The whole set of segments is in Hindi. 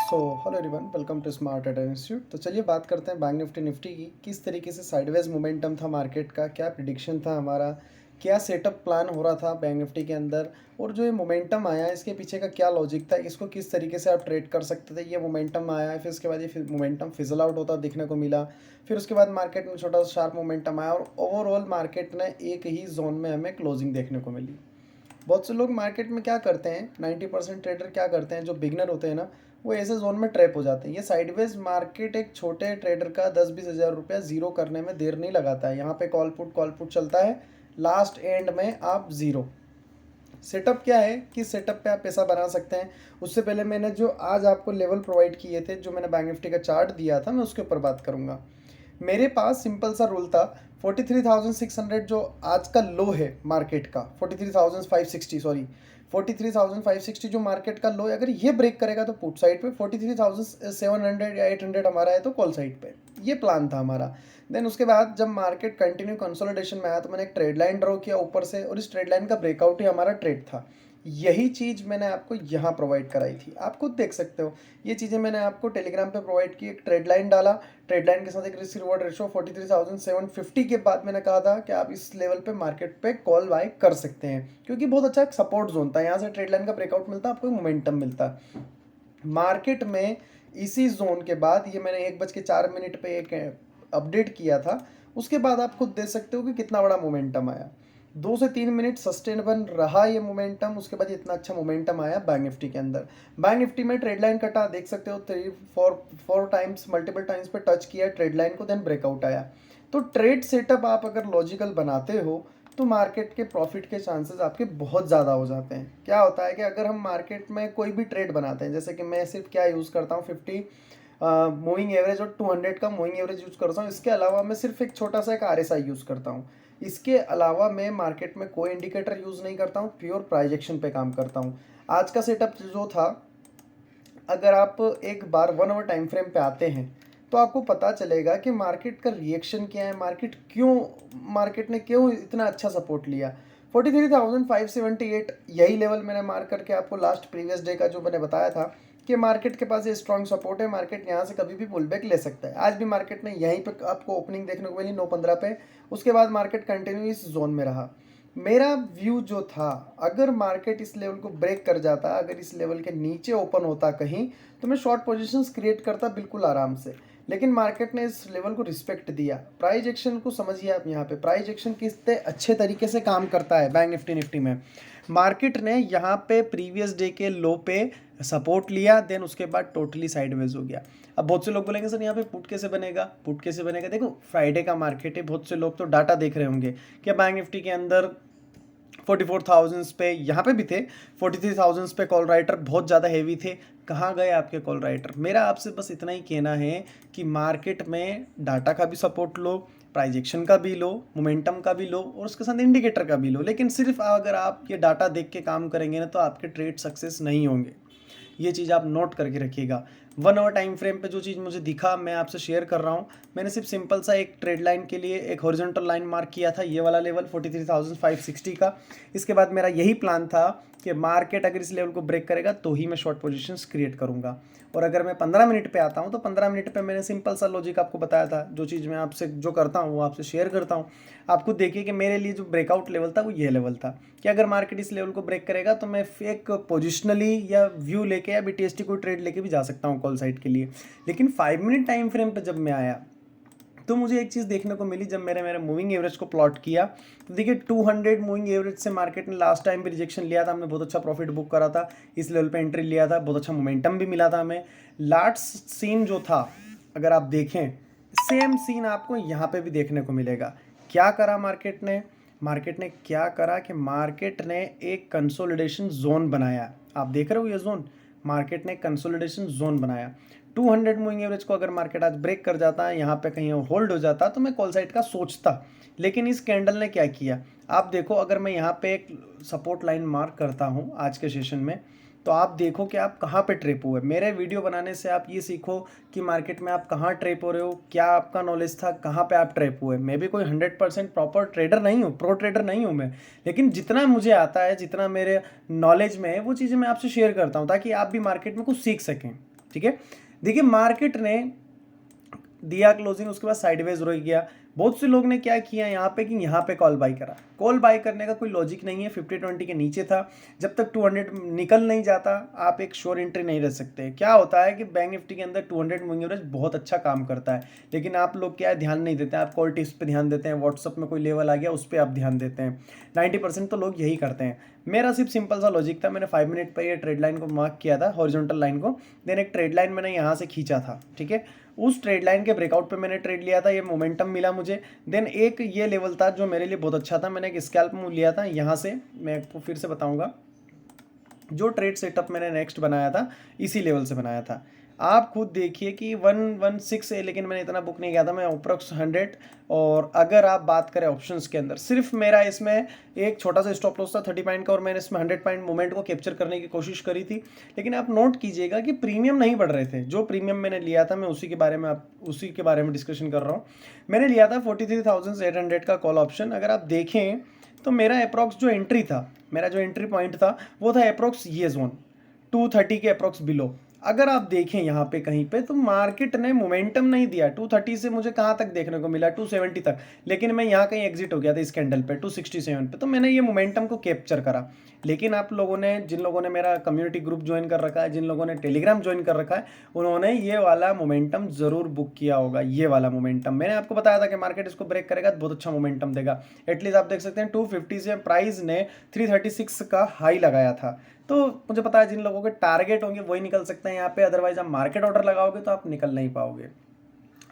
Hello everyone, welcome to smart data institute. तो चलिए बात करते हैं बैंक निफ्टी की। किस तरीके से साइडवेज मोमेंटम था मार्केट का, क्या प्रिडिक्शन था हमारा, क्या सेटअप प्लान हो रहा था बैंक निफ्टी के अंदर, और जो ये मोमेंटम आया इसके पीछे का क्या लॉजिक था, इसको किस तरीके से आप ट्रेड कर सकते थे। ये मोमेंटम आया, फिर उसके बाद ये मोमेंटम फिजल आउट होता दिखने को मिला, फिर उसके बाद मार्केट में छोटा सा शार्प मोमेंटम आया और ओवरऑल मार्केट ने एक ही जोन में हमें क्लोजिंग देखने को मिली। बहुत से लोग मार्केट में क्या करते हैं, 90% ट्रेडर क्या करते हैं, जो बिगनर होते हैं ना, वो ऐसे जोन में ट्रैप हो जाते हैं। ये साइडवेज मार्केट एक छोटे ट्रेडर का 10-20 हज़ार रुपया जीरो करने में देर नहीं लगाता है। यहाँ पे कॉल पुट चलता है, लास्ट एंड में आप ज़ीरो। सेटअप क्या है कि सेटअप पे आप पैसा बना सकते हैं। उससे पहले मैंने जो आज आपको लेवल प्रोवाइड किए थे, जो मैंने बैंक निफ्टी का चार्ट दिया था, मैं उसके ऊपर बात करूँगा। मेरे पास सिंपल सा रूल था, 43,600 जो आज का लो है मार्केट का, 43,560 सॉरी 43,560 जो मार्केट का लो है, अगर ये ब्रेक करेगा तो पुट साइड पे, 43,700 या 800 हमारा है तो कॉल साइड पे। ये प्लान था हमारा। देन उसके बाद जब मार्केट कंटिन्यू कंसोलिडेशन में आया तो मैंने एक ट्रेड लाइन ड्रॉ किया ऊपर से, और इस ट्रेड लाइन का ब्रेकआउट ही हमारा ट्रेड था। यही चीज़ मैंने आपको यहाँ प्रोवाइड कराई थी, आप खुद देख सकते हो। ये चीज़ें मैंने आपको टेलीग्राम पे प्रोवाइड की। एक ट्रेड लाइन डाला, ट्रेड लाइन के साथ एक रिस्क रिवॉर्ड रेशो 43,750 के बाद मैंने कहा था कि आप इस लेवल पे मार्केट पे कॉल बाय कर सकते हैं, क्योंकि बहुत अच्छा एक सपोर्ट जोन था। यहाँ से ट्रेड लाइन का ब्रेकआउट मिलता, आपको मोमेंटम मिलता मार्केट में। इसी जोन के बाद ये मैंने 1:04 पे एक अपडेट किया था। उसके बाद आप खुद देख सकते हो कि कितना बड़ा मोमेंटम आया। 2 से 3 मिनट सस्टेनेबल रहा ये मोमेंटम, उसके बाद इतना अच्छा मोमेंटम आया बैंक निफ्टी के अंदर। बैंक निफ्टी में ट्रेड लाइन कटा, देख सकते हो 3-4 टाइम्स मल्टीपल टाइम्स पे टच किया ट्रेड लाइन को, देन ब्रेकआउट आया। तो ट्रेड सेटअप आप अगर लॉजिकल बनाते हो तो मार्केट के प्रॉफिट के चांसेस आपके बहुत ज़्यादा हो जाते हैं। क्या होता है कि अगर हम मार्केट में कोई भी ट्रेड बनाते हैं, जैसे कि मैं सिर्फ क्या यूज़ करता हूँ, 50 मूविंग एवरेज और 200 का मूविंग एवरेज यूज़ करता हूँ। इसके अलावा मैं सिर्फ एक छोटा सा एक RSI यूज़ करता हूँ। इसके अलावा मैं मार्केट में कोई इंडिकेटर यूज़ नहीं करता हूँ, प्योर प्राइजेक्शन पे काम करता हूँ। आज का सेटअप जो था, अगर आप एक बार 1 आवर टाइम फ्रेम पे आते हैं तो आपको पता चलेगा कि मार्केट का रिएक्शन क्या है, मार्केट ने क्यों इतना अच्छा सपोर्ट लिया। 43,578 यही लेवल मैंने मार्क करके आपको लास्ट प्रीवियस डे का जो मैंने बताया था कि मार्केट के पास ये स्ट्रॉन्ग सपोर्ट है, मार्केट यहाँ से कभी भी पुल बैक ले सकता है। आज भी मार्केट ने यहीं पे आपको ओपनिंग देखने को मिली 9:15 पे। उसके बाद मार्केट कंटिन्यू इस जोन में रहा। मेरा व्यू जो था, अगर मार्केट इस लेवल को ब्रेक कर जाता, अगर इस लेवल के नीचे ओपन होता कहीं, तो मैं शॉर्ट पोजीशंस क्रिएट करता बिल्कुल आराम से। लेकिन मार्केट ने इस लेवल को रिस्पेक्ट दिया। प्राइस एक्शन को समझिए आप। यहाँ पे प्राइस एक्शन कितने अच्छे तरीके से काम करता है बैंक निफ्टी में। मार्केट ने यहाँ पे प्रीवियस डे के लो पे सपोर्ट लिया, देन उसके बाद टोटली साइडवेज हो गया। अब बहुत से लोग बोलेंगे सर यहाँ पे पुट कैसे बनेगा, पुट कैसे बनेगा। देखो फ्राइडे का मार्केट है, बहुत से लोग तो डाटा देख रहे होंगे कि बैंक निफ्टी के अंदर 44,000 पे, यहाँ पे भी थे 43,000 पे कॉल राइटर बहुत ज़्यादा हैवी थे। कहाँ गए आपके कॉल राइटर। मेरा आपसे बस इतना ही कहना है कि मार्केट में डाटा का भी सपोर्ट लो, प्राइजेक्शन का भी लो, मोमेंटम का भी लो, और उसके साथ इंडिकेटर का भी लो। लेकिन सिर्फ अगर आप ये डाटा देख के काम करेंगे ना, तो आपके ट्रेड सक्सेस नहीं होंगे। ये चीज़ आप नोट करके रखिएगा। 1 आवर टाइम फ्रेम पे जो चीज़ मुझे दिखा मैं आपसे शेयर कर रहा हूँ। मैंने सिर्फ सिंपल सा एक ट्रेड लाइन के लिए एक हॉरिजॉन्टल लाइन मार्क किया था, ये वाला लेवल 43,560 का। इसके बाद मेरा यही प्लान था कि मार्केट अगर इस लेवल को ब्रेक करेगा तो ही मैं शॉर्ट पोजीशंस क्रिएट करूँगा। और अगर मैं 15 मिनट पे आता हूँ तो 15 मिनट पे मैंने सिंपल सा लॉजिक आपको बताया था। जो चीज़ मैं आपसे जो करता हूँ वो आपसे शेयर करता हूँ। आपको देखिए कि मेरे लिए जो ब्रेकआउट लेवल था वो ये लेवल था कि अगर मार्केट इस लेवल को ब्रेक करेगा तो मैं एक पोजिशनली या व्यू लेके या BTST कोई ट्रेड लेके भी जा सकता हूँ कॉल साइड के लिए। लेकिन 5 मिनट टाइम फ्रेम पे जब मैं आया तो मुझे एक चीज़ देखने को मिली। जब मेरे मूविंग एवरेज को प्लॉट किया तो देखिए 200 मूविंग एवरेज से मार्केट ने लास्ट टाइम भी रिजेक्शन लिया था, हमने बहुत अच्छा प्रॉफिट बुक करा था, इस लेवल पे एंट्री लिया था, बहुत अच्छा मोमेंटम भी मिला था हमें। लास्ट सीन जो था अगर आप देखें, सेम सीन आपको यहाँ पे भी देखने को मिलेगा। क्या करा मार्केट ने क्या करा कि मार्केट ने एक कंसोलिडेशन जोन बनाया। आप देख रहे हो ये जोन, मार्केट ने कंसोलिडेशन जोन बनाया। 200 मूविंग एवरेज को अगर मार्केट आज ब्रेक कर जाता है, यहाँ पे कहीं होल्ड हो जाता, तो मैं कॉल साइड का सोचता। लेकिन इस कैंडल ने क्या किया, आप देखो। अगर मैं यहाँ पे एक सपोर्ट लाइन मार्क करता हूँ आज के सेशन में, तो आप देखो कि आप कहाँ पे ट्रेप हुए। मेरे वीडियो बनाने से आप ये सीखो कि मार्केट में आप कहाँ ट्रेप हो रहे हो, क्या आपका नॉलेज था, कहाँ पे आप ट्रेप हुए। मैं भी कोई 100% प्रॉपर ट्रेडर नहीं हूँ, प्रो ट्रेडर नहीं हूँ मैं। लेकिन जितना मुझे आता है, जितना मेरे नॉलेज में है, वो चीज़ें मैं आपसे शेयर करता हूँ ताकि आप भी मार्केट में कुछ सीख सकें। ठीक है। देखिए मार्केट ने दिया क्लोजिंग, उसके बाद साइडवेज रोक गया। बहुत से लोग ने क्या किया यहाँ पे कि यहाँ पे कॉल बाई करा। कॉल बाई करने का कोई लॉजिक नहीं है, 50-20 के नीचे था, जब तक 200 निकल नहीं जाता आप एक श्योर एंट्री नहीं रह सकते। क्या होता है कि बैंक निफ्टी के अंदर 200 मूविंग एवरेज बहुत अच्छा काम करता है, लेकिन आप लोग क्या है ध्यान नहीं देते हैं, आप कॉल टिप्स पे ध्यान देते हैं, व्हाट्सअप में कोई लेवल आ गया उस पर आप ध्यान देते हैं। 90% तो लोग यही करते हैं। मेरा सिर्फ सिंपल सा लॉजिक था, मैंने 5 मिनट पर ये ट्रेड लाइन को मार्क किया था, हॉरिजॉन्टल लाइन को, देन एक ट्रेड लाइन मैंने यहाँ से खींचा था, ठीक है। उस ट्रेड लाइन के ब्रेकआउट पे मैंने ट्रेड लिया था, ये मोमेंटम मिला मुझे। देन एक ये लेवल था जो मेरे लिए बहुत अच्छा था, मैंने एक स्कैल्प मूव लिया था यहाँ से, मैं आपको फिर से बताऊंगा। जो ट्रेड सेटअप मैंने नेक्स्ट बनाया था इसी लेवल से बनाया था। आप खुद देखिए कि 116 है, लेकिन मैंने इतना बुक नहीं किया था, मैं अप्रोक्स 100। और अगर आप बात करें ऑप्शंस के अंदर, सिर्फ मेरा इसमें एक छोटा सा स्टॉप लॉस था 30 पॉइंट का, और मैंने इसमें 100 पॉइंट मूवमेंट को कैप्चर करने की कोशिश करी थी। लेकिन आप नोट कीजिएगा कि प्रीमियम नहीं बढ़ रहे थे। जो प्रीमियम मैंने लिया था मैं उसी के बारे में डिस्कशन कर रहा हूँ। मैंने लिया था 43,800 का कॉल ऑप्शन। अगर आप देखें तो मेरा अप्रॉक्स जो एंट्री था, मेरा जो एंट्री पॉइंट था वो था अप्रॉक्स ये जोन 230 के अप्रॉक्स बिलो। अगर आप देखें यहाँ पे कहीं पे तो मार्केट ने मोमेंटम नहीं दिया। 230 से मुझे कहाँ तक देखने को मिला, 270 तक, लेकिन मैं यहाँ कहीं एग्जिट हो गया था इस कैंडल पे 267 पे, तो मैंने ये मोमेंटम को कैप्चर करा। लेकिन आप लोगों ने, जिन लोगों ने मेरा कम्युनिटी ग्रुप ज्वाइन कर रखा है, जिन लोगों ने टेलीग्राम ज्वाइन कर रखा है, उन्होंने ये वाला मोमेंटम जरूर बुक किया होगा। ये वाला मोमेंटम मैंने आपको बताया था कि मार्केट इसको ब्रेक करेगा तो बहुत अच्छा मोमेंटम देगा। एटलीस्ट आप देख सकते हैं 250 से प्राइस ने 336 का हाई लगाया था। तो मुझे पता है जिन लोगों के टारगेट होंगे वही निकल सकते हैं यहाँ पे, अदरवाइज आप मार्केट ऑर्डर लगाओगे तो आप निकल नहीं पाओगे।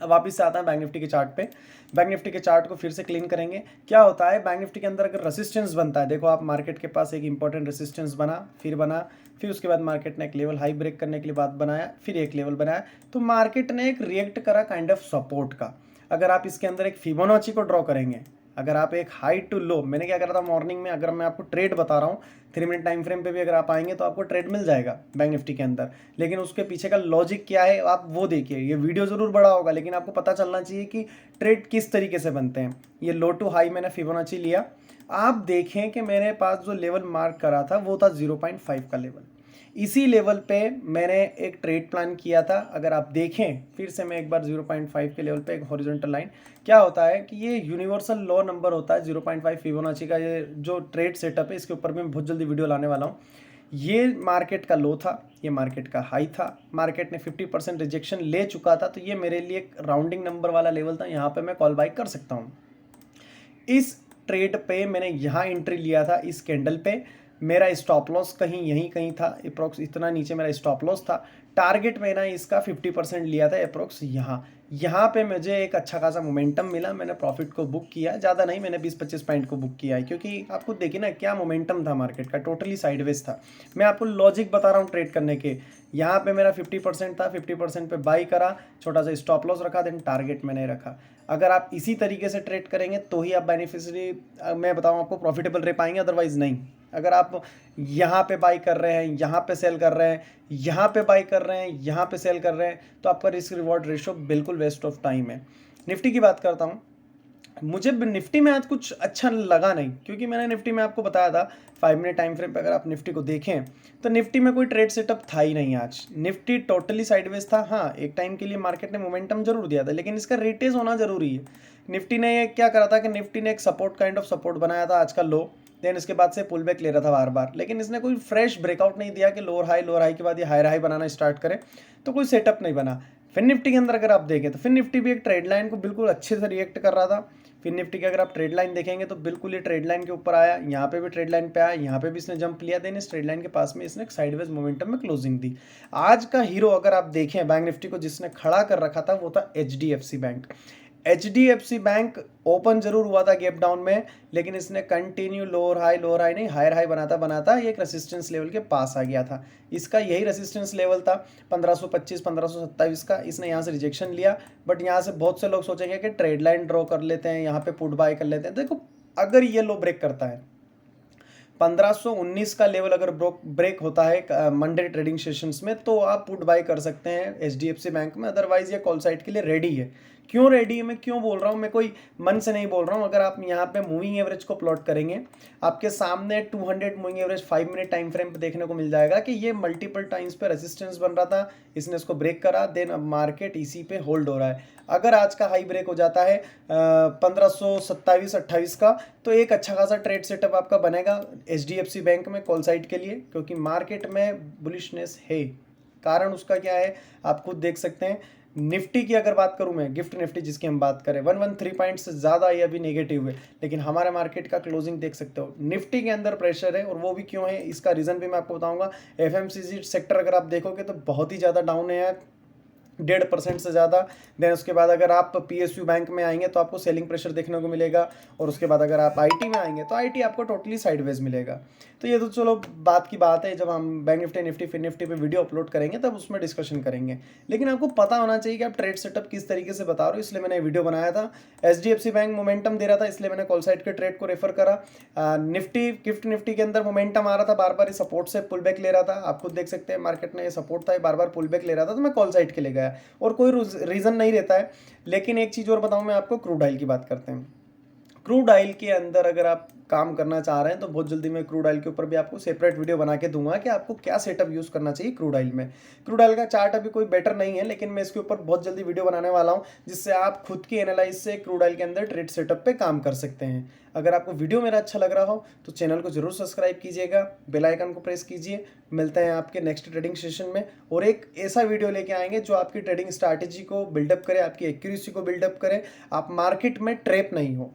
अब वापिस से आता है बैंक निफ्टी के चार्ट पे। बैंक निफ्टी के चार्ट को फिर से क्लीन करेंगे। क्या होता है बैंक निफ्टी के अंदर अगर रेसिस्टेंस बनता है, देखो आप मार्केट के पास एक इंपॉर्टेंट रेसिस्टेंस बना, फिर उसके बाद मार्केट ने एक लेवल हाई ब्रेक करने के लिए बात बनाया, फिर एक लेवल बनाया, तो मार्केट ने एक रिएक्ट करा काइंड ऑफ सपोर्ट का। अगर आप इसके अंदर एक फिबोनाची को ड्रॉ करेंगे, अगर आप एक हाई टू लो, मैंने क्या करा था मॉर्निंग में, अगर मैं आपको ट्रेड बता रहा हूँ 3 मिनट टाइम फ्रेम पे भी अगर आप आएंगे तो आपको ट्रेड मिल जाएगा बैंक निफ्टी के अंदर। लेकिन उसके पीछे का लॉजिक क्या है आप वो देखिए। ये वीडियो जरूर बड़ा होगा लेकिन आपको पता चलना चाहिए कि ट्रेड किस तरीके से बनते हैं। ये लो टू हाई मैंने फिबोनाची लिया। आप देखें कि मेरे पास जो लेवल मार्क करा था वो था 0.5 का लेवल। इसी लेवल पे मैंने एक ट्रेड प्लान किया था। अगर आप देखें फिर से मैं एक बार 0.5 के लेवल पे एक हॉरिजॉन्टल लाइन, क्या होता है कि ये यूनिवर्सल लॉ नंबर होता है 0.5 फिबोनाची का। ये जो ट्रेड सेटअप है इसके ऊपर भी मैं बहुत जल्दी वीडियो लाने वाला हूँ। ये मार्केट का लो था, ये मार्केट का हाई था, मार्केट ने 50% रिजेक्शन ले चुका था, तो ये मेरे लिए एक राउंडिंग नंबर वाला लेवल था, यहाँ पे मैं कॉल बाई कर सकता हूँ। इस ट्रेड पे मैंने यहाँ एंट्री लिया था इस कैंडल पे। मेरा स्टॉप लॉस कहीं यहीं कहीं था, अप्रोक्स इतना नीचे मेरा स्टॉप लॉस था। टारगेट मैंने इसका 50% लिया था अप्रोक्स यहाँ पे मुझे एक अच्छा खासा मोमेंटम मिला, मैंने प्रॉफिट को बुक किया। ज़्यादा नहीं, मैंने 20-25 पॉइंट को बुक किया है, क्योंकि आपको देखिए ना क्या मोमेंटम था मार्केट का, टोटली साइडवेज था। मैं आपको लॉजिक बता रहा हूँ ट्रेड करने के। यहाँ पे मेरा 50% था, 50% पे बाई करा, छोटा सा स्टॉप लॉस रखा, देन टारगेट मैंने रखा। अगर आप इसी तरीके से ट्रेड करेंगे तो ही आप बेनिफिशियरी, मैं बताऊँ आपको, प्रॉफिटेबल रह पाएंगे, अदरवाइज नहीं। अगर आप यहाँ पे बाई कर रहे हैं, यहाँ पे सेल कर रहे हैं, यहाँ पे बाई कर रहे हैं, यहाँ पे सेल कर रहे हैं, तो आपका रिस्क रिवॉर्ड रेशो बिल्कुल वेस्ट ऑफ टाइम है। निफ्टी की बात करता हूँ। मुझे निफ्टी में आज कुछ अच्छा लगा नहीं, क्योंकि मैंने निफ्टी में आपको बताया था 5 मिनट टाइम फ्रेम पे अगर आप निफ्टी को देखें तो निफ्टी में कोई ट्रेड सेटअप था ही नहीं। आज निफ्टी टोटली साइडवेज था। हाँ, एक टाइम के लिए मार्केट ने मोमेंटम जरूर दिया था, लेकिन इसका रिटेज होना जरूरी है। निफ्टी ने ये क्या करा था कि निफ्टी ने एक सपोर्ट काइंड ऑफ सपोर्ट बनाया था आज का लो, देन इसके बाद से पुल बैक ले रहा था बार बार, लेकिन इसने कोई फ्रेश ब्रेकआउट नहीं दिया कि लोअर हाई के बाद ये हायर हाई बनाना स्टार्ट करे, तो कोई सेटअप नहीं बना। फिर निफ्टी के अंदर अगर आप देखें तो फिर निफ्टी भी एक ट्रेड लाइन को बिल्कुल अच्छे से रिएक्ट कर रहा था। फिर निफ्टी की अगर आप ट्रेड लाइन देखेंगे तो बिल्कुल ये ट्रेड लाइन के ऊपर आया, यहाँ पे भी ट्रेड लाइन पे आया, यहाँ पे भी इसने जंप लिया, देन इस ट्रेड लाइन के पास में इसने साइडवेज मोमेंटम में क्लोजिंग दी। आज का हीरो अगर आप देखें बैंक निफ्टी को जिसने खड़ा कर रखा था वो था HDFC bank. HDFC bank open जरूर हुआ था गैप डाउन में, लेकिन इसने कंटिन्यू लोअर हाई नहीं हायर हाई बनाता बनाता ये एक रेसिस्टेंस लेवल के पास आ गया था। इसका यही रेसिस्टेंस लेवल था 1525 1527 का। इसने यहाँ से रिजेक्शन लिया, बट यहाँ से बहुत से लोग सोचेंगे कि ट्रेड लाइन ड्रॉ कर लेते हैं, यहाँ पे पुट बाय कर लेते हैं। देखो अगर ये लो ब्रेक करता है 1519 का लेवल अगर ब्रेक होता है मंडे ट्रेडिंग सेशंस में, तो आप पुट बाय कर सकते हैं एचडीएफसी बैंक में। अदरवाइज ये कॉल साइड के लिए रेडी है। क्यों रेडी है, मैं क्यों बोल रहा हूँ, मैं कोई मन से नहीं बोल रहा हूँ। अगर आप यहाँ पे मूविंग एवरेज को प्लॉट करेंगे, आपके सामने 200 moving average 5 minute time frame पे देखने को मिल जाएगा कि ये मल्टीपल टाइम्स पे रेजिस्टेंस बन रहा था, इसने इसको ब्रेक करा, देन अब मार्केट इसी पे होल्ड हो रहा है। अगर आज का हाई ब्रेक हो जाता है 1527-28 का, तो एक अच्छा खासा ट्रेड सेटअप आपका बनेगा एचडीएफसी बैंक में कॉल साइड के लिए, क्योंकि मार्केट में बुलिशनेस है। कारण उसका क्या है आप खुद देख सकते हैं। निफ्टी की अगर बात करूं मैं, गिफ्ट निफ्टी जिसकी हम बात करें, 113 पॉइंट से ज़्यादा ये अभी नेगेटिव है, लेकिन हमारे मार्केट का क्लोजिंग देख सकते हो, निफ्टी के अंदर प्रेशर है। और वो भी क्यों है, इसका रीज़न भी मैं आपको बताऊंगा। एफएमसीजी सेक्टर अगर आप देखोगे तो बहुत ही ज़्यादा डाउन है यार, 1.5% से ज़्यादा। देन उसके बाद अगर आप पीएसयू बैंक में आएंगे तो आपको सेलिंग प्रेशर देखने को मिलेगा। और उसके बाद अगर आप आईटी में आएंगे तो आईटी आपको टोटली साइडवेज मिलेगा। तो ये तो चलो बात की बात है, जब हम बैंक निफ्टी निफ्टी फिर निफ्टी पे वीडियो अपलोड करेंगे तब उसमें डिस्कशन करेंगे। लेकिन आपको पता होना चाहिए कि आप ट्रेड सेटअप किस तरीके से बता रहे हो, इसलिए मैंने वीडियो बनाया था। एचडीएफसी बैंक मोमेंटम दे रहा था, इसलिए मैंने कॉल साइड के ट्रेड को रेफर करा। निफ्टी गिफ्ट निफ्टी के अंदर मोमेंटम आ रहा था, बार बार सपोर्ट से पुल बैक ले रहा था। आप खुद देख सकते हैं मार्केट में ये सपोर्ट था, बार बार पुल बैक ले रहा था, तो मैं कॉल साइड के ले गया। और कोई रीज़न नहीं रहता है। लेकिन एक चीज़ और बताऊं मैं आपको, क्रूड ऑयल की बात करते हैं। क्रूड ऑयल के अंदर अगर आप काम करना चाह रहे हैं तो बहुत जल्दी मैं क्रूड ऑयल के ऊपर भी आपको सेपरेट वीडियो बना के दूंगा कि आपको क्या सेटअप यूज़ करना चाहिए क्रूड ऑयल में। क्रूड ऑयल का चार्ट अभी कोई बेटर नहीं है, लेकिन मैं इसके ऊपर बहुत जल्दी वीडियो बनाने वाला हूं, जिससे आप खुद की एनालाइज से क्रूड ऑयल के अंदर ट्रेड सेटअप पे काम कर सकते हैं। अगर आपको वीडियो मेरा अच्छा लग रहा हो तो चैनल को जरूर सब्सक्राइब कीजिएगा, बेल आइकन को प्रेस कीजिए। मिलते हैं आपके नेक्स्ट ट्रेडिंग सेशन में, और एक ऐसा वीडियो लेके आएंगे जो आपकी ट्रेडिंग स्ट्रैटेजी को बिल्डअप करे, आपकी एक्यूरेसी को बिल्डअप करे, आप मार्केट में ट्रैप नहीं हो।